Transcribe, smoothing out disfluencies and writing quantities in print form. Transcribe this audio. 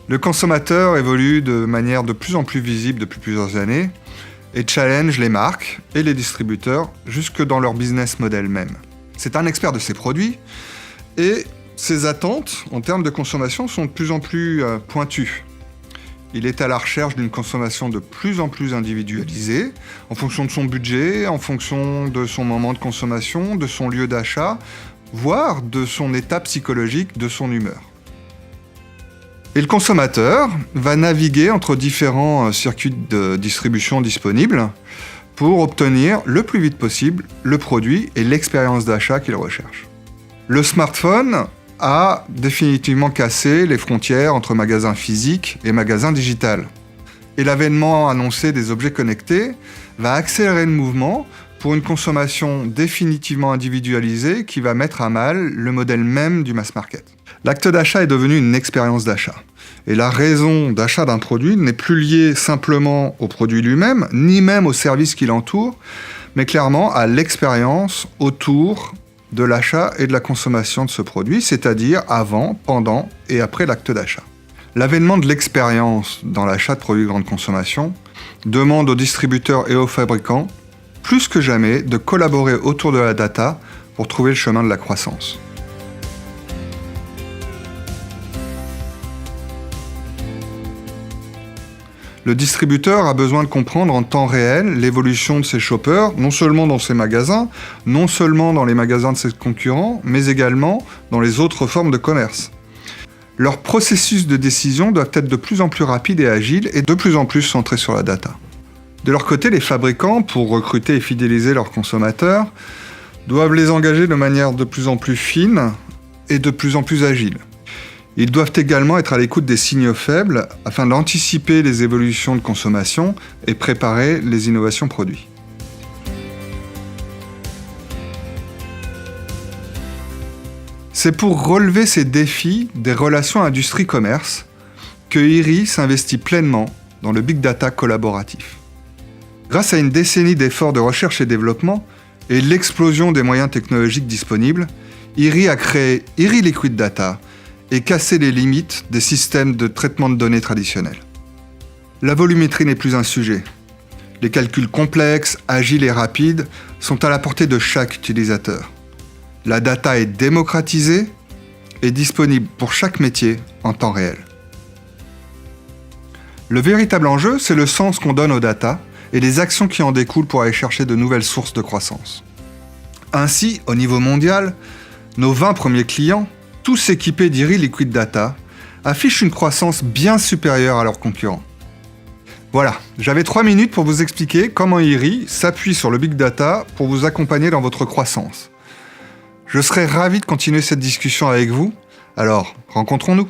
Le consommateur évolue de manière de plus en plus visible depuis plusieurs années et challenge les marques et les distributeurs jusque dans leur business model même. C'est un expert de ses produits et ses attentes en termes de consommation sont de plus en plus pointues. Il est à la recherche d'une consommation de plus en plus individualisée, en fonction de son budget, en fonction de son moment de consommation, de son lieu d'achat, voire de son état psychologique, de son humeur. Et le consommateur va naviguer entre différents circuits de distribution disponibles pour obtenir le plus vite possible le produit et l'expérience d'achat qu'il recherche. Le smartphone a définitivement cassé les frontières entre magasins physiques et magasins digital. Et l'avènement annoncé des objets connectés va accélérer le mouvement pour une consommation définitivement individualisée qui va mettre à mal le modèle même du mass market. L'acte d'achat est devenu une expérience d'achat. Et la raison d'achat d'un produit n'est plus liée simplement au produit lui-même, ni même au service qui l'entoure, mais clairement à l'expérience autour de l'achat et de la consommation de ce produit, c'est-à-dire avant, pendant et après l'acte d'achat. L'avènement de l'expérience dans l'achat de produits de grande consommation demande aux distributeurs et aux fabricants, plus que jamais, de collaborer autour de la data pour trouver le chemin de la croissance. Le distributeur a besoin de comprendre en temps réel l'évolution de ses shoppers, non seulement dans ses magasins, non seulement dans les magasins de ses concurrents, mais également dans les autres formes de commerce. Leurs processus de décision doivent être de plus en plus rapides et agiles et de plus en plus centrés sur la data. De leur côté, les fabricants, pour recruter et fidéliser leurs consommateurs, doivent les engager de manière de plus en plus fine et de plus en plus agile. Ils doivent également être à l'écoute des signaux faibles afin d'anticiper les évolutions de consommation et préparer les innovations produits. C'est pour relever ces défis des relations industrie-commerce que IRI s'investit pleinement dans le big data collaboratif. Grâce à une décennie d'efforts de recherche et développement et l'explosion des moyens technologiques disponibles, IRI a créé IRI Liquid Data et cassé les limites des systèmes de traitement de données traditionnels. La volumétrie n'est plus un sujet. Les calculs complexes, agiles et rapides sont à la portée de chaque utilisateur. La data est démocratisée et disponible pour chaque métier en temps réel. Le véritable enjeu, c'est le sens qu'on donne aux data et les actions qui en découlent pour aller chercher de nouvelles sources de croissance. Ainsi, au niveau mondial, nos 20 premiers clients, tous équipés d'IRI Liquid Data, affichent une croissance bien supérieure à leurs concurrents. Voilà, j'avais 3 minutes pour vous expliquer comment IRI s'appuie sur le Big Data pour vous accompagner dans votre croissance. Je serais ravi de continuer cette discussion avec vous, alors rencontrons-nous.